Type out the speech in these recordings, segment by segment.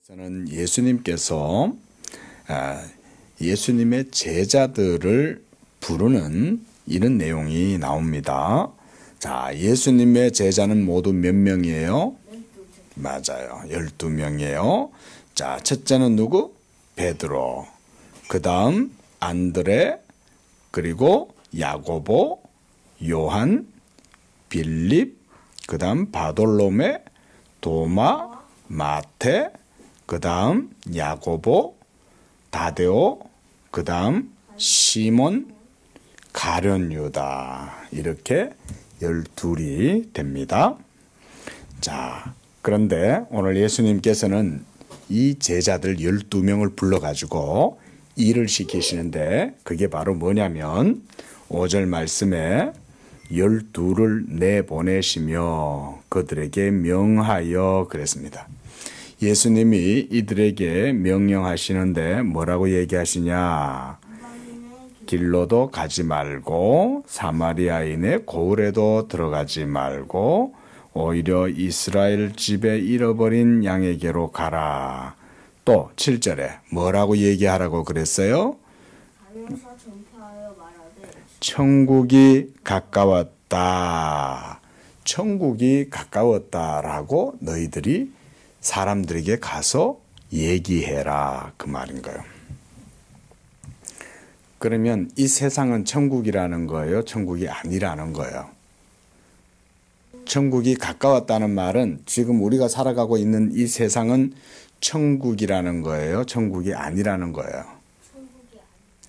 저는 예수님께서 예수님의 제자들을 부르는 이런 내용이 나옵니다. 자, 예수님의 제자는 모두 몇 명이에요? 맞아요. 12명이에요. 자, 첫째는 누구? 베드로. 그 다음 안드레, 그리고 야고보, 요한, 빌립, 그 다음 바돌로메, 도마, 마테, 그 다음 야고보, 다데오, 그 다음 시몬, 가룟 유다. 이렇게 12이 됩니다. 자, 그런데 오늘 예수님께서는 이 제자들 12명을 불러가지고 일을 시키시는데 그게 바로 뭐냐면 5절 말씀에 12를 내보내시며 그들에게 명하여 그랬습니다. 예수님이 이들에게 명령하시는데 뭐라고 얘기하시냐? 길로도 가지 말고 사마리아인의 고을에도 들어가지 말고 오히려 이스라엘 집에 잃어버린 양에게로 가라. 또 7절에 뭐라고 얘기하라고 그랬어요? 천국이 가까웠다. 천국이 가까웠다라고 너희들이 사람들에게 가서 얘기해라. 그 말인 거예요. 그러면 이 세상은 천국이라는 거예요? 천국이 아니라는 거예요? 천국이 가까웠다는 말은 지금 우리가 살아가고 있는 이 세상은 천국이라는 거예요? 천국이 아니라는 거예요?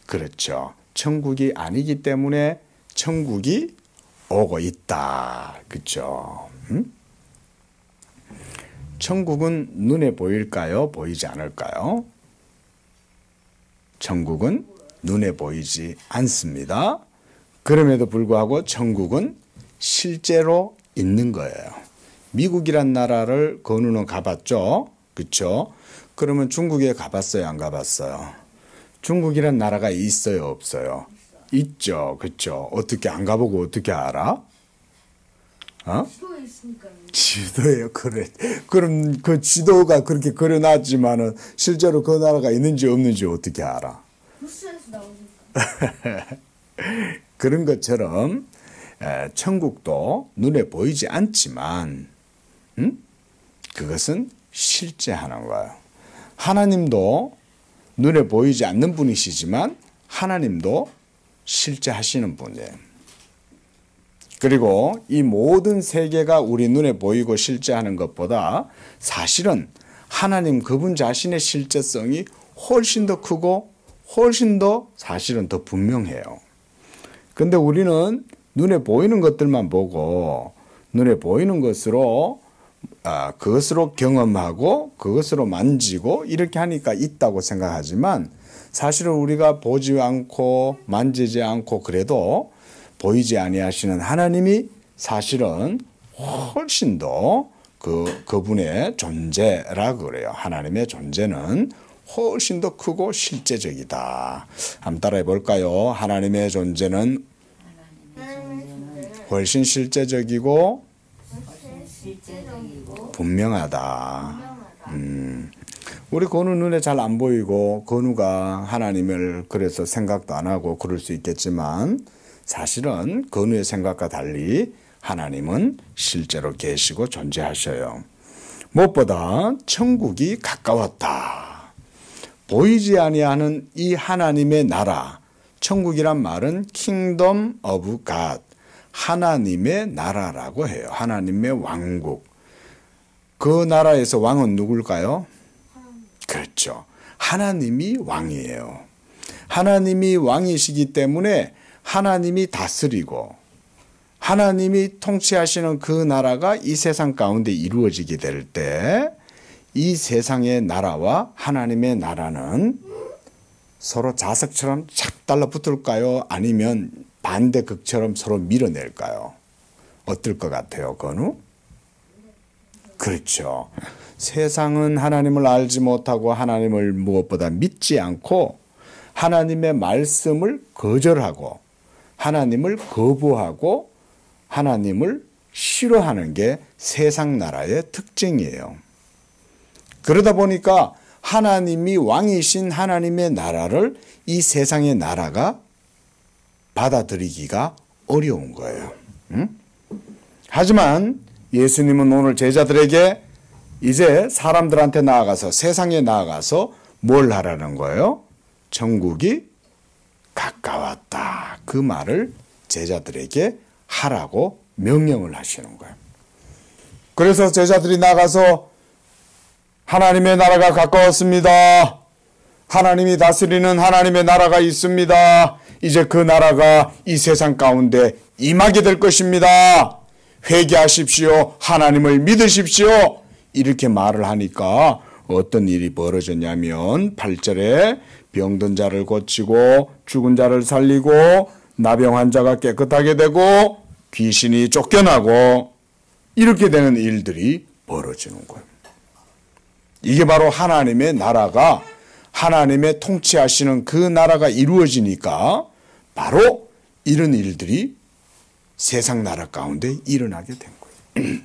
그렇죠. 천국이 아니기 때문에 천국이 오고 있다. 그렇죠? 천국은 눈에 보일까요? 보이지 않을까요? 천국은 눈에 보이지 않습니다. 그럼에도 불구하고 천국은 실제로 있는 거예요. 미국이란 나라를 건우는 가봤죠? 그렇죠? 그러면 중국에 가봤어요? 안 가봤어요? 중국이란 나라가 있어요? 없어요? 있죠. 그렇죠? 어떻게 안 가보고 어떻게 알아? 지도에 있으니까요. 지도예요. 그래. 그럼 그 지도가 그렇게 그려놨지만은 실제로 그 나라가 있는지 없는지 어떻게 알아? 뉴스에서 나오니까. 그런 것처럼 천국도 눈에 보이지 않지만 그것은 실제하는 거예요. 하나님도 눈에 보이지 않는 분이시지만 하나님도 실제하시는 분이에요. 그리고 이 모든 세계가 우리 눈에 보이고 실제하는 것보다 사실은 하나님 그분 자신의 실제성이 훨씬 더 크고 훨씬 더 사실은 더 분명해요. 근데 우리는 눈에 보이는 것들만 보고 눈에 보이는 것으로 그것으로 경험하고 그것으로 만지고 이렇게 하니까 있다고 생각하지만 사실은 우리가 보지 않고 만지지 않고 그래도 보이지 아니하시는 하나님이 사실은 훨씬 더 그분의 존재라 그래요. 하나님의 존재는 훨씬 더 크고 실제적이다. 한번 따라해 볼까요? 하나님의 존재는 훨씬 실제적이고 분명하다. 우리 건우 눈에 잘 안 보이고 건우가 하나님을 그래서 생각도 안 하고 그럴 수 있겠지만 사실은 건우의 생각과 달리 하나님은 실제로 계시고 존재하셔요. 무엇보다 천국이 가까웠다. 보이지 아니하는 이 하나님의 나라, 천국이란 말은 Kingdom of God, 하나님의 나라라고 해요. 하나님의 왕국. 그 나라에서 왕은 누굴까요? 그렇죠. 하나님이 왕이에요. 하나님이 왕이시기 때문에 하나님이 다스리고 하나님이 통치하시는 그 나라가 이 세상 가운데 이루어지게 될 때 이 세상의 나라와 하나님의 나라는 서로 자석처럼 착 달라붙을까요? 아니면 반대극처럼 서로 밀어낼까요? 어떨 것 같아요, 건우? 그렇죠. 세상은 하나님을 알지 못하고 하나님을 무엇보다 믿지 않고 하나님의 말씀을 거절하고 하나님을 거부하고 하나님을 싫어하는 게 세상 나라의 특징이에요. 그러다 보니까 하나님이 왕이신 하나님의 나라를 이 세상의 나라가 받아들이기가 어려운 거예요. 하지만 예수님은 오늘 제자들에게 이제 사람들한테 나아가서 세상에 나아가서 뭘 하라는 거예요? 천국이 가까웠다. 그 말을 제자들에게 하라고 명령을 하시는 거예요. 그래서 제자들이 나가서 하나님의 나라가 가까웠습니다. 하나님이 다스리는 하나님의 나라가 있습니다. 이제 그 나라가 이 세상 가운데 임하게 될 것입니다. 회개하십시오. 하나님을 믿으십시오. 이렇게 말을 하니까 어떤 일이 벌어졌냐면 8절에 병든 자를 고치고 죽은 자를 살리고 나병 환자가 깨끗하게 되고 귀신이 쫓겨나고 이렇게 되는 일들이 벌어지는 거예요. 이게 바로 하나님의 나라가 하나님의 통치하시는 그 나라가 이루어지니까 바로 이런 일들이 세상 나라 가운데 일어나게 된 거예요.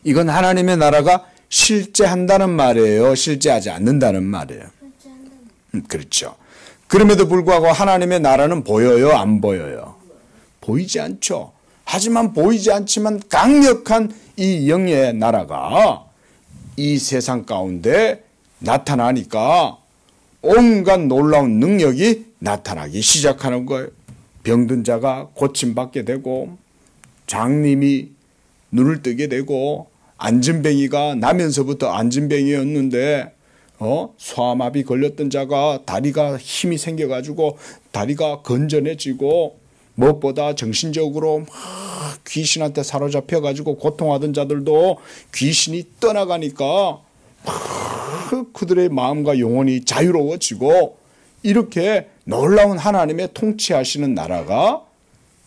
이건 하나님의 나라가 실제한다는 말이에요. 실제하지 않는다는 말이에요. 그렇죠. 그럼에도 불구하고 하나님의 나라는 보여요? 안 보여요? 보이지 않죠. 하지만 보이지 않지만 강력한 이 영의 나라가 이 세상 가운데 나타나니까 온갖 놀라운 능력이 나타나기 시작하는 거예요. 병든 자가 고침받게 되고 장님이 눈을 뜨게 되고 안진뱅이가 나면서부터 안진뱅이였는데 소아마비 걸렸던 자가 다리가 힘이 생겨가지고 다리가 건전해지고 무엇보다 정신적으로 막 귀신한테 사로잡혀가지고 고통하던 자들도 귀신이 떠나가니까 막 그들의 마음과 영혼이 자유로워지고 이렇게 놀라운 하나님의 통치하시는 나라가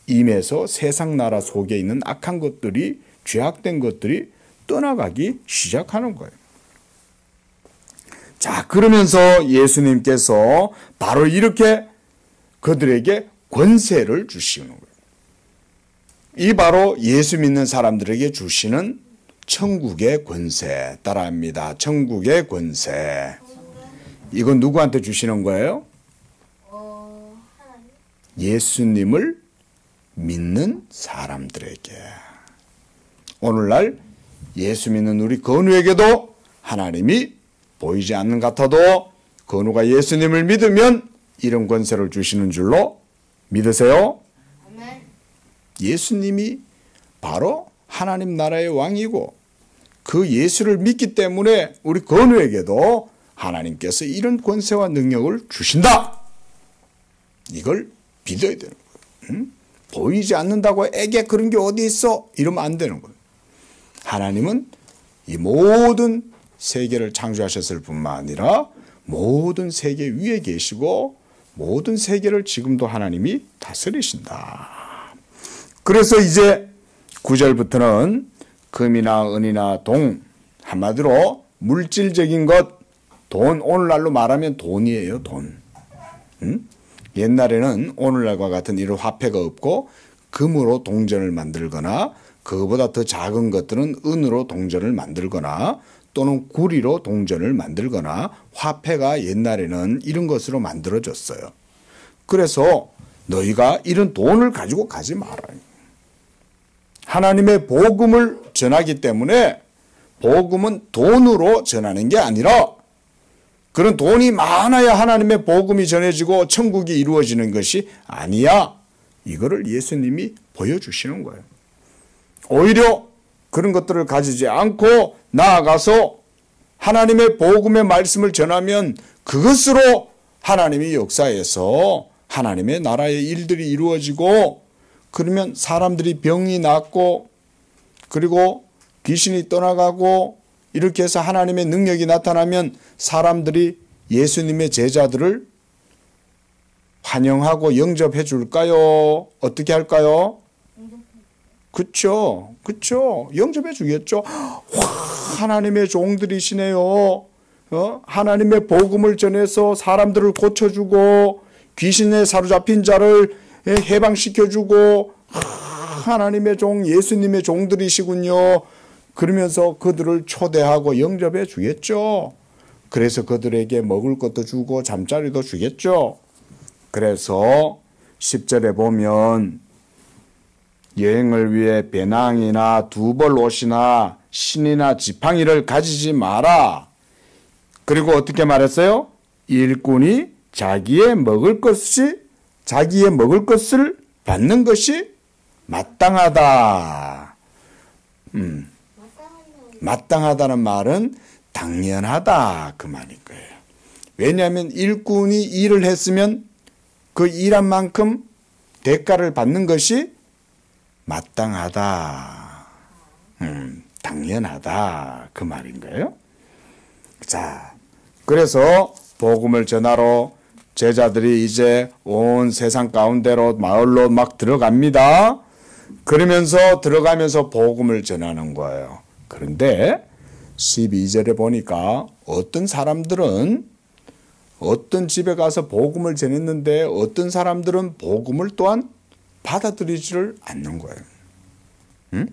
임해서 세상 나라 속에 있는 악한 것들이 죄악된 것들이 떠나가기 시작하는 거예요. 자, 그러면서 예수님께서 바로 이렇게 그들에게 권세를 주시는 거예요. 이 바로 예수 믿는 사람들에게 주시는 천국의 권세 따라합니다. 천국의 권세. 이건 누구한테 주시는 거예요? 예수님을 믿는 사람들에게. 오늘날 예수 믿는 우리 건우에게도 하나님이 보이지 않는 것 같아도 건우가 예수님을 믿으면 이런 권세를 주시는 줄로 믿으세요? 아멘. 예수님이 바로 하나님 나라의 왕이고 그 예수를 믿기 때문에 우리 건우에게도 하나님께서 이런 권세와 능력을 주신다. 이걸 믿어야 되는 거예요. 보이지 않는다고 애게 그런 게 어디 있어? 이러면 안 되는 거예요. 하나님은 이 모든 세계를 창조하셨을 뿐만 아니라 모든 세계 위에 계시고 모든 세계를 지금도 하나님이 다스리신다. 그래서 이제 9절부터는 금이나 은이나 동, 한마디로 물질적인 것, 돈, 오늘날로 말하면 돈이에요. 돈. 옛날에는 오늘날과 같은 이런 화폐가 없고 금으로 동전을 만들거나 그거보다 더 작은 것들은 은으로 동전을 만들거나 또는 구리로 동전을 만들거나 화폐가 옛날에는 이런 것으로 만들어졌어요. 그래서 너희가 이런 돈을 가지고 가지 말아요. 하나님의 복음을 전하기 때문에 복음은 돈으로 전하는 게 아니라 그런 돈이 많아야 하나님의 복음이 전해지고 천국이 이루어지는 것이 아니야. 이거를 예수님이 보여주시는 거예요. 오히려 그런 것들을 가지지 않고 나아가서 하나님의 복음의 말씀을 전하면 그것으로 하나님이 역사에서 하나님의 나라의 일들이 이루어지고 그러면 사람들이 병이 낫고 그리고 귀신이 떠나가고 이렇게 해서 하나님의 능력이 나타나면 사람들이 예수님의 제자들을 환영하고 영접해 줄까요? 어떻게 할까요? 그쵸? 영접해 주겠죠? 와, 하나님의 종들이시네요. 하나님의 복음을 전해서 사람들을 고쳐주고 귀신에 사로잡힌 자를 해방시켜주고 하나님의 종, 예수님의 종들이시군요. 그러면서 그들을 초대하고 영접해 주겠죠. 그래서 그들에게 먹을 것도 주고 잠자리도 주겠죠. 그래서 10절에 보면 여행을 위해 배낭이나 두벌 옷이나 신이나 지팡이를 가지지 마라. 그리고 어떻게 말했어요? 일꾼이 자기의 먹을 것을 받는 것이 마땅하다. 마땅하다는 말은 당연하다 그 말인 거예요. 왜냐하면 일꾼이 일을 했으면 그 일한 만큼 대가를 받는 것이 마땅하다. 당연하다 그 말인 거예요. 자, 그래서 복음을 전하러 제자들이 이제 온 세상 가운데로 마을로 막 들어갑니다. 그러면서 들어가면서 복음을 전하는 거예요. 그런데 12절에 보니까 어떤 사람들은 어떤 집에 가서 복음을 전했는데 어떤 사람들은 복음을 또한 받아들이지를 않는 거예요.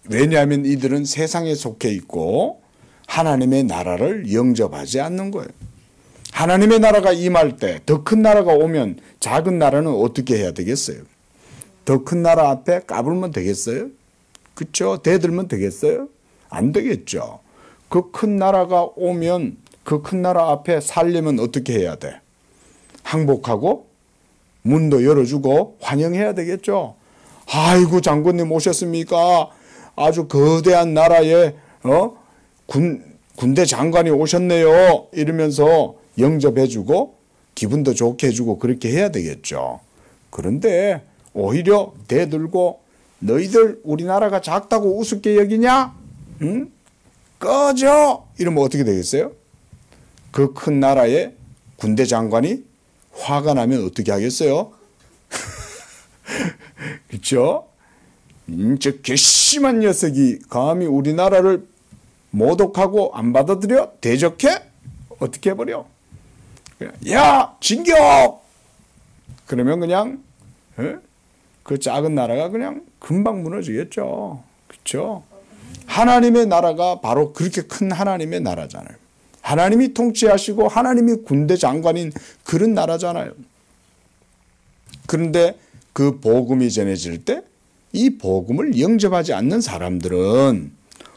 왜냐하면 이들은 세상에 속해 있고 하나님의 나라를 영접하지 않는 거예요. 하나님의 나라가 임할 때 더 큰 나라가 오면 작은 나라는 어떻게 해야 되겠어요? 더 큰 나라 앞에 까불면 되겠어요? 그렇죠? 대들면 되겠어요? 안 되겠죠. 그 큰 나라가 오면 그 큰 나라 앞에 살려면 어떻게 해야 돼? 항복하고 문도 열어주고 환영해야 되겠죠. 아이고 장군님 오셨습니까? 아주 거대한 나라에 군대 장관이 오셨네요. 이러면서 영접해주고 기분도 좋게 해주고 그렇게 해야 되겠죠. 그런데 오히려 대들고 너희들 우리나라가 작다고 우습게 여기냐? 응? 꺼져! 이러면 어떻게 되겠어요? 그 큰 나라의 군대 장관이 화가 나면 어떻게 하겠어요? 그렇죠? 저 괘씸한 녀석이 감히 우리나라를 모독하고 안 받아들여? 대적해? 어떻게 해버려? 야! 진격! 그러면 그냥 그 작은 나라가 그냥 금방 무너지겠죠. 그렇죠? 하나님의 나라가 바로 그렇게 큰 하나님의 나라잖아요. 하나님이 통치하시고 하나님이 군대 장관인 그런 나라잖아요. 그런데 그 복음이 전해질 때 이 복음을 영접하지 않는 사람들은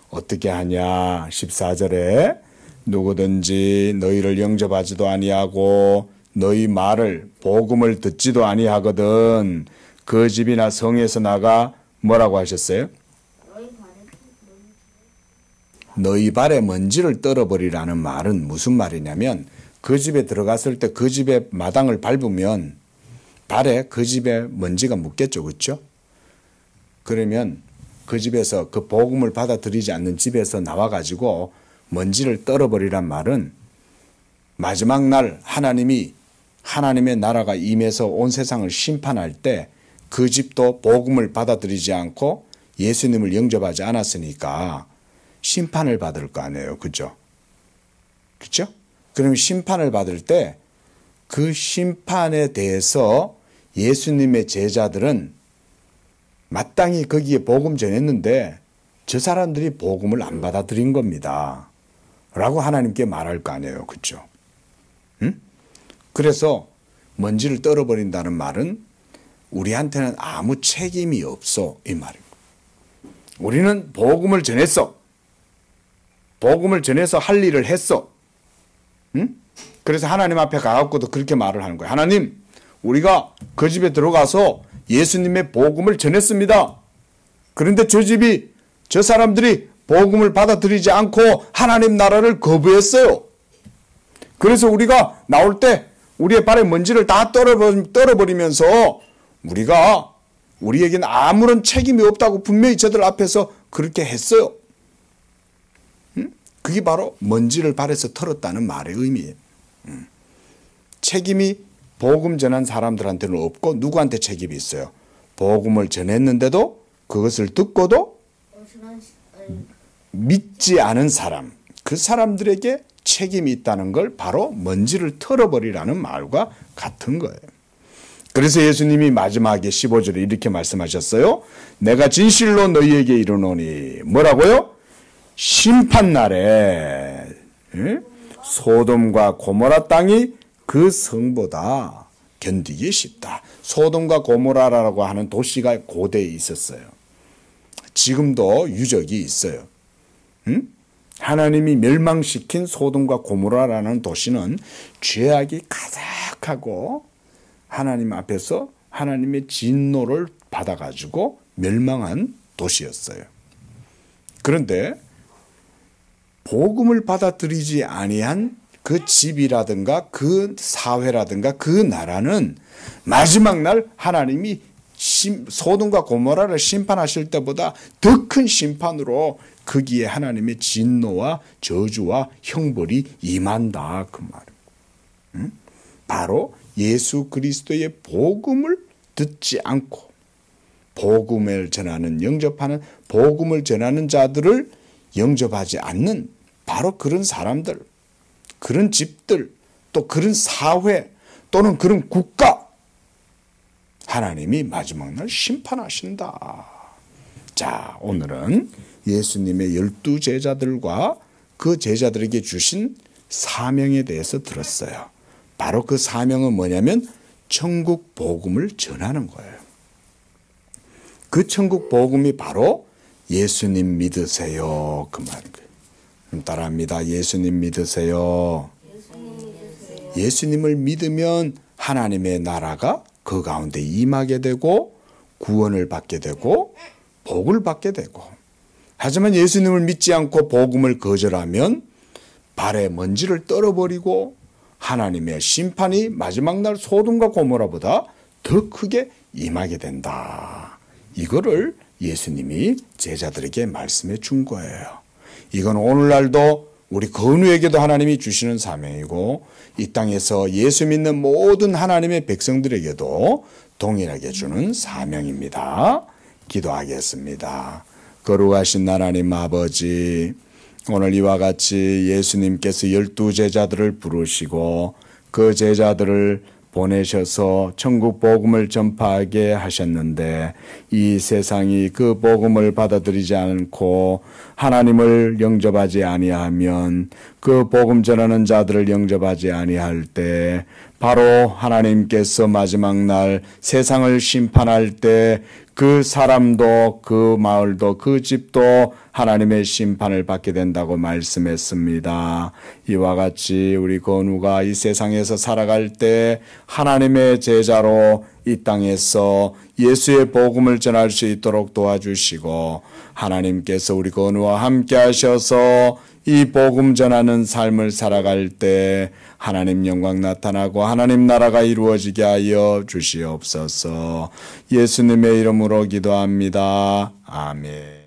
어떻게 하냐? 14절에 누구든지 너희를 영접하지도 아니하고 너희 말을 복음을 듣지도 아니하거든 그 집이나 성에서 나가 뭐라고 하셨어요? 너희 발에 먼지를 떨어버리라는 말은 무슨 말이냐면 그 집에 들어갔을 때 그 집의 마당을 밟으면 발에 그 집에 먼지가 묻겠죠. 그렇죠? 그러면 그 집에서 그 복음을 받아들이지 않는 집에서 나와가지고 먼지를 떨어버리란 말은 마지막 날 하나님이 하나님의 나라가 임해서 온 세상을 심판할 때 그 집도 복음을 받아들이지 않고 예수님을 영접하지 않았으니까 심판을 받을 거 아니에요. 그죠? 그죠? 그럼 심판을 받을 때 그 심판에 대해서 예수님의 제자들은 마땅히 거기에 복음 전했는데 저 사람들이 복음을 안 받아들인 겁니다. 라고 하나님께 말할 거 아니에요. 그죠? 응? 그래서 먼지를 떨어버린다는 말은 우리한테는 아무 책임이 없어. 이 말입니다. 우리는 복음을 전했어. 복음을 전해서 할 일을 했어. 응? 그래서 하나님 앞에 가갖고도 그렇게 말을 하는 거예요. 하나님, 우리가 그 집에 들어가서 예수님의 복음을 전했습니다. 그런데 저 사람들이 복음을 받아들이지 않고 하나님 나라를 거부했어요. 그래서 우리가 나올 때 우리의 발에 먼지를 다 떨어버리면서 우리에게는 아무런 책임이 없다고 분명히 저들 앞에서 그렇게 했어요. 그게 바로 먼지를 발에서 털었다는 말의 의미예요. 책임이 복음 전한 사람들한테는 없고 누구한테 책임이 있어요? 복음을 전했는데도 그것을 듣고도 믿지 않은 사람, 그 사람들에게 책임이 있다는 걸 바로 먼지를 털어버리라는 말과 같은 거예요. 그래서 예수님이 마지막에 15절에 이렇게 말씀하셨어요. 내가 진실로 너희에게 이르노니 뭐라고요? 심판날에 소돔과 고모라 땅이 그 성보다 견디기 쉽다. 소돔과 고모라라고 하는 도시가 고대에 있었어요. 지금도 유적이 있어요. 하나님이 멸망시킨 소돔과 고모라라는 도시는 죄악이 가득하고 하나님 앞에서 하나님의 진노를 받아가지고 멸망한 도시였어요. 그런데 복음을 받아들이지 아니한 그 집이라든가 그 사회라든가 그 나라는 마지막 날 하나님이 소돔과 고모라를 심판하실 때보다 더 큰 심판으로 거기에 하나님의 진노와 저주와 형벌이 임한다 그 말입니다. 바로 예수 그리스도의 복음을 듣지 않고 복음을 전하는 영접하는 복음을 전하는 자들을 영접하지 않는 바로 그런 사람들, 그런 집들, 또 그런 사회 또는 그런 국가 하나님이 마지막 날 심판하신다. 자, 오늘은 예수님의 12제자들과 그 제자들에게 주신 사명에 대해서 들었어요. 바로 그 사명은 뭐냐면 천국 복음을 전하는 거예요. 그 천국 복음이 바로 예수님 믿으세요 그 말이에요. 따라합니다. 예수님 믿으세요. 예수님을 믿으면 하나님의 나라가 그 가운데 임하게 되고 구원을 받게 되고 복을 받게 되고, 하지만 예수님을 믿지 않고 복음을 거절하면 발에 먼지를 떨어버리고 하나님의 심판이 마지막 날 소돔과 고모라보다 더 크게 임하게 된다. 이거를 예수님이 제자들에게 말씀해 준 거예요. 이건 오늘날도 우리 건우에게도 하나님이 주시는 사명이고 이 땅에서 예수 믿는 모든 하나님의 백성들에게도 동일하게 주는 사명입니다. 기도하겠습니다. 거룩하신 하나님 아버지, 오늘 이와 같이 예수님께서 12제자들을 부르시고 그 제자들을 보내셔서 천국 복음을 전파하게 하셨는데 이 세상이 그 복음을 받아들이지 않고 하나님을 영접하지 아니하면 그 복음 전하는 자들을 영접하지 아니할 때 바로 하나님께서 마지막 날 세상을 심판할 때 그 사람도 그 마을도 그 집도 하나님의 심판을 받게 된다고 말씀했습니다. 이와 같이 우리 건우가 이 세상에서 살아갈 때 하나님의 제자로 이 땅에서 예수의 복음을 전할 수 있도록 도와주시고 하나님께서 우리 건우와 함께 하셔서 이 복음 전하는 삶을 살아갈 때 하나님 영광 나타나고 하나님 나라가 이루어지게 하여 주시옵소서. 예수님의 이름으로 기도합니다. 아멘.